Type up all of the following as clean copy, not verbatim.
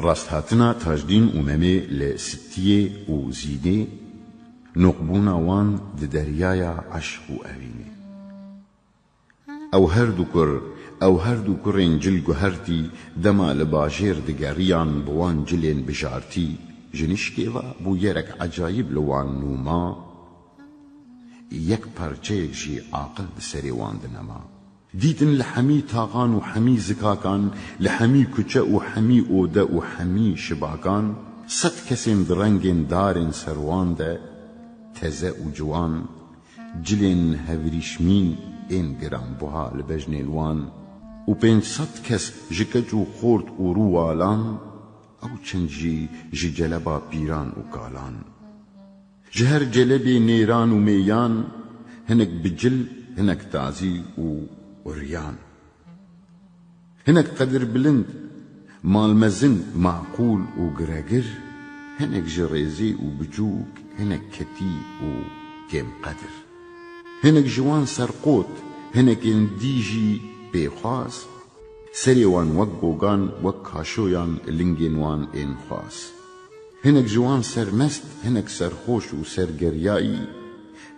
راست هاتنا تاجدين ومامي لستية وزينة نقبونا وان دريايا عشق وأويني او هردو كرين جل جهرتي دما لباجير دقاريان بوان جلين بجارتي جنشكيوا بو يرك عجايب لوان نوما يك پرچيك جي عاقل بسري وان دنما ديتن لحمي تاغان وحمي زكاكان لحمي كچه وحمي اوده وحمي شباكان ست كسين درنگين دارن سروان ده تزه وجوان جلين هوريشمين این گران بوها لبجن الوان و 500 کس جکج و خورد و روالان او چند جی جلبا پیران و کالان جهر جلبی نیران و میان هنک بجل هنک تازی و ریان هنک قدر بلند مال مزن معقول و گرگر هنک جريزي و بجوك هنک كتي و كم قدر هنك جوان سرقوت هنك انديجي بيخواس سريوان وك بوغان وك هاشويان لنجينوان ان خواس هنك جوان سرمست هنك سرخوش و سرگريائي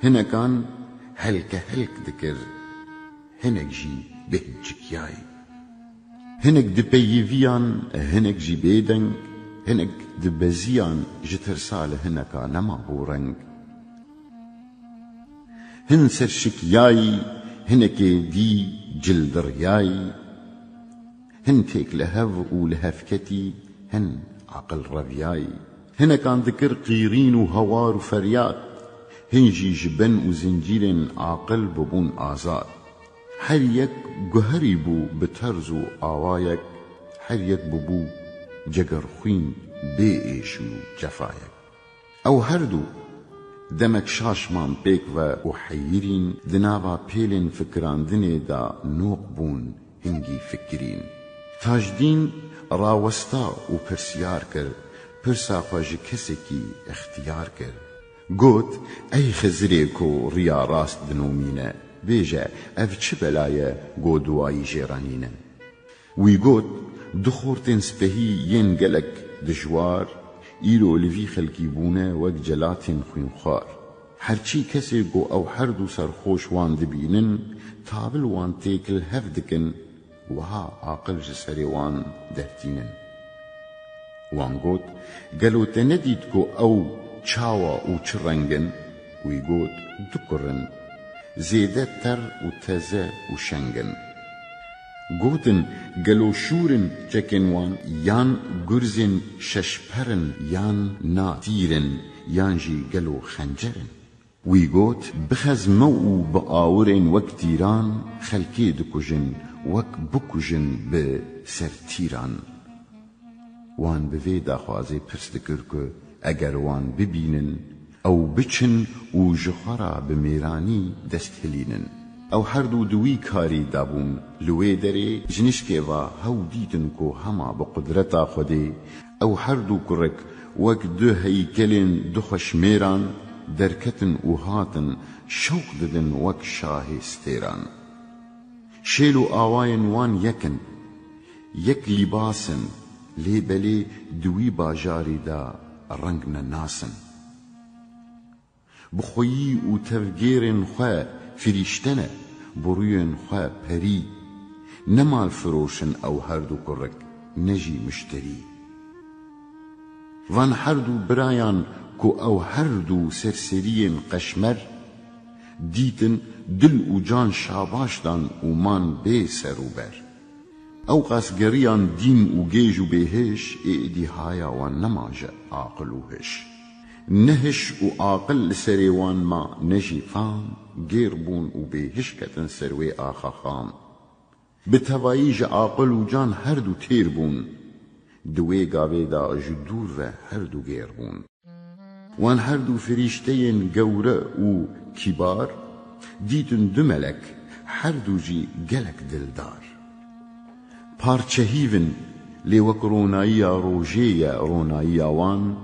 هنكان هلك دكر هنك جي بهجكياي هنك دبيفيان هنك جي بيدنگ هنك دبزيان جترسال هنكا نما بورنگ هن سرشكياي هنك دي جلد رياي هن تيك لهف ولهفكتي هن عقل ربياي هنا كان ذكر قيرين وهوار وفريات هنجي جبن وزنجير عاقل ببون آزاد حريك جهري بو بترزو آوايك حريك ببو جگر خوين بيئشو جفايك او هردو دمك شاشمان بيك و حيرين دنابا بيلين فكران دني دا نوقبون هنگي فكرين تاجدين راوستا و پرسيار كر پرسا خواج كسكي اختيار كر قوت اي خزريكو ريا راست دنومينه بيجا اف چه بلايه قودواي جيرانينه وي قوت دخورتن سبهي ين قلق دجوار إيرو لفي خلقي بونه وك جلاتين خوينخوار هرچي كسي قو او هردو سرخوش وان دبينن تابل وان تيكل هفدكن وها عاقل جسري وان دهتينن وان قوت قالو تنديدكو او چاوا و چرنگن ويقوت دكرن زيدة تر و تزه و شنگن گوتن گلو شورن چکنوان یان گرزن ششپرن یان ناتیرن یان جی گلو خنجرن وی گوت بخز مو بآورن وک تیران خلکی دکجن وک بکجن بسرتیران وان بوی داخوازی پرس دکر که اگر وان ببینن او بچن و جخرا بمیرانی دست هلینن او هردو دوی کاری دابون لوی دره جنشکه و هاو دیتن کو هما بقدرتا خوده او هردو کرک وک دو هیکلین دو خشمیران درکتن و هاتن شوق ددن وک شاه ستیران شیلو آواین وان یکن یک لباسن لیبلی دوی باجاری دا رنگنا ناسن بخویی و تفگیرن خواه فريشتنا بروين خوا بري نمال فروشن او هردو كرك نجي مشتري وان هردو برايان كو او هردو سرسرين قشمر ديتن دل و جان شاباشتان ومان بي سروبر او قاسقريان دين و جيج و بيهش ايدي هايا وان نماجة عاقلوهش نهش و عاقل لسريوان ما نجي فام غير بون و بهش كتن سروي آخا خام بتوايج عاقل و جان هردو تير بون دوي قاوي دا جدور و هردو غير بون وان هردو فريشتين قورة و كبار ديتن دو ملك هردو جي قلق دلدار پارچهيون ليوك رونايا روجيا رونايا وان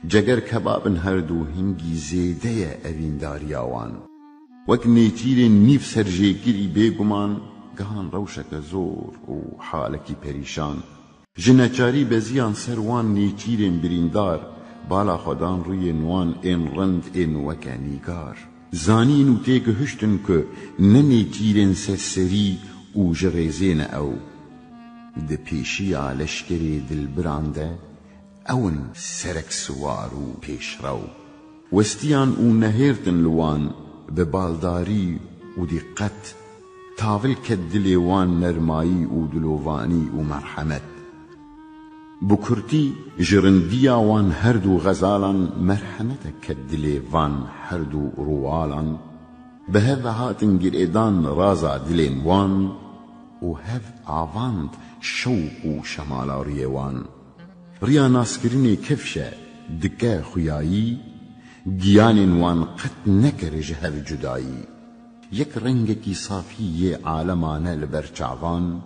جگر کبابن هردو هنگی زیده اوین داریاوان وک نیتیر نیف سرجیگیری بیگمان گهان روشک زور و حالکی پریشان جنچاری بزیان سروان نیچیرین بریندار بالا خودان روی نوان این رند این وکا نیگار زانین و تیگ هشتن که ننیچیرین سرسری و جغیزین او ده پیشی لشکری دل برانده اون سرک سوار و پیش رو وستیان و نهیرتن لوان به بالداری و دقت تاول کدلی وان نرمایی و دلووانی و مرحمت بکرتی جرندیا وان هردو غزالان مرحمت کدلی وان هردو روالان به هف هاتن گریدان رازا دلین وان و هف آواند شوق و شمالاری وان ریا ناسکرینی کفشه دکه خویایی گیانین وان قط نکر جهر جدایی یک رنگکی صافی عالمانه لبرچعوان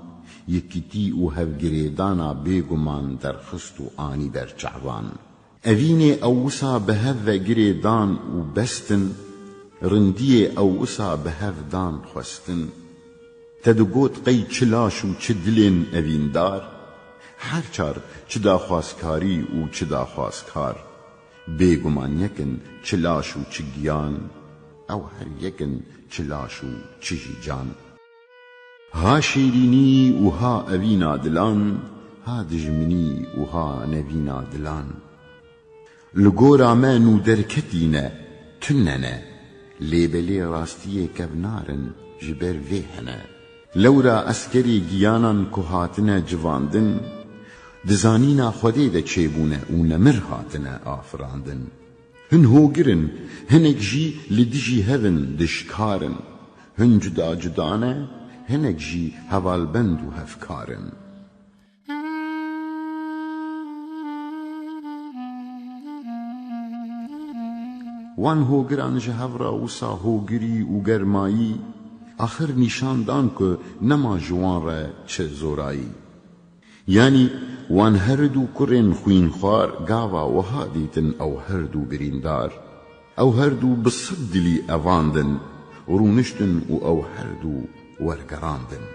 یکیتی و هفگریدانا بیگمان درخست و آنی برچعوان اوین اوسا به هف گریدان و بستن رندی اوسا به هف دان خستن تدگوت قی چلاش و چه دلین اوین دار هر چار چه دا خواستکاری و چه دا خواستکار بیگمان یکن چلاش و چه گیان او هر یکن چلاش و چه جان ها شیرینی و ها اوینا دلان ها دجمنی و ها نوینا دلان لگورا منو درکتینه تننه لیبلی راستی کبنارن جبر ویهنه لورا اسکری گیانان که هاتنه جواندن دزانینا خوده ده چیبونه و نمر هاتنه آفراندن هن هوگرن هنک جی لدجی هون دشکارن هن جدا جدانه هنک جی هوالبند و هفکارن وان هوگران جهورا وسا هوگری و گرمایی آخر نشاندان که نما جوان را چه زورایی یعنی وان هردو کرن خوین خوار گاوا و هادیتن او هردو بریندار او هردو بصدلی اواندن رونشتن و او هردو ورگراندن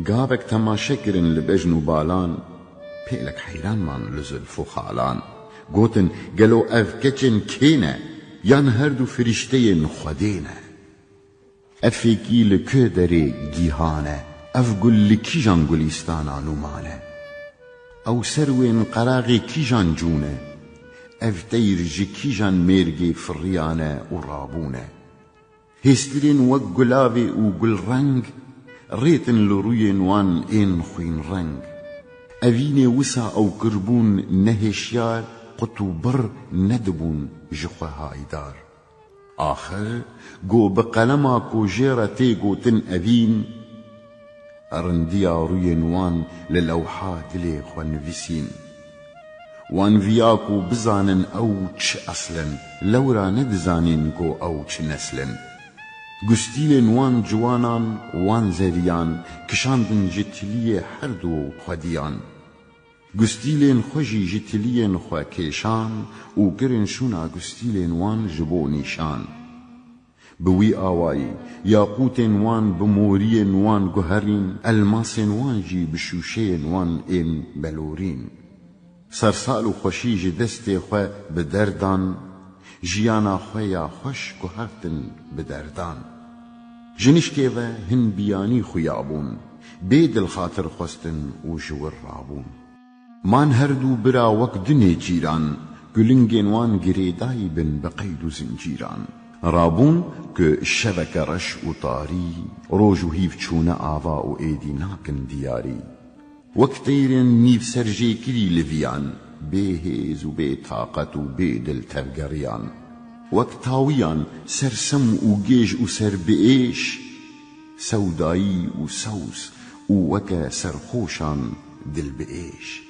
گاوک تماشا کرن لبجن و بالان پیلک حیران من لزلف و خالان گوتن گلو اف کچن کینه یان هردو فرشتین خودینه افیکی لکه داره گیهانه اف گل کی جان گلیستانا نومانه او سروین قراغی کی جان جونه اف تیرجی کی جان مرگی فریانه و رابونه هسترین و گلاوی و گل رنگ ریتن لروی نوان این خوین رنگ اوین وسا او کربون نهشیار قطو بر ندبون جخوه هایدار آخر گو بقلما کو جیرتی گوتن اوین ارندیا روی نوان للوحات لی خوانویسین وانویاکو بزانن او چه اصلن لورا ندزانین گو او چه نسلن گستیل نوان جوانان وان زریان کشاندن جتلی هر دو خودیان گستیلین خوشی جتلین خوا کشان و گرن شونا گستیلین وان جبو نیشان بوی آوائی یاقوتین وان بمورین وان گوهرین الماسین وان جی بشوشین وان این بلورین سرسال و خوشی جی دست خوا بدردان جیانا خویا خوش گوهرتن بدردان جنشکی و هن بیانی خویابون بید الخاطر خستن و جور رابون من هردو برا وک دنی جیران گلنگین وان گریدای بن بقید و زنجیران رابون که شبک رش و طاری روج و هیف چونه آوا و ایدی ناکن دیاری وک تیرین نیف سرجی کری لویان بے هیز و بے طاقت و بے دل تفگریان وک تاویان سرسم و گیج و سر بیش سودایی و سوس و وک سرخوشان دل بیش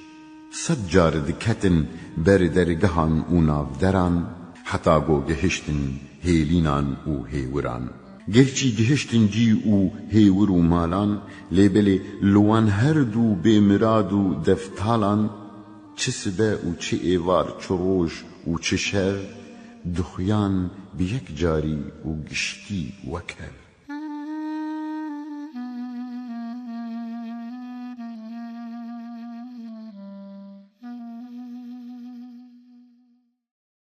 صد جار دکتن بر درگهان و نافدران حتا گو گهشتن هیلینان و هیوران گرچی گهشتن جی و هیور و مالان لیبلی لوان هردو بے مراد و دفتالان چه سبه و چه ایوار چه روش و چه شر دخیان بیک جاری و گشتی وکر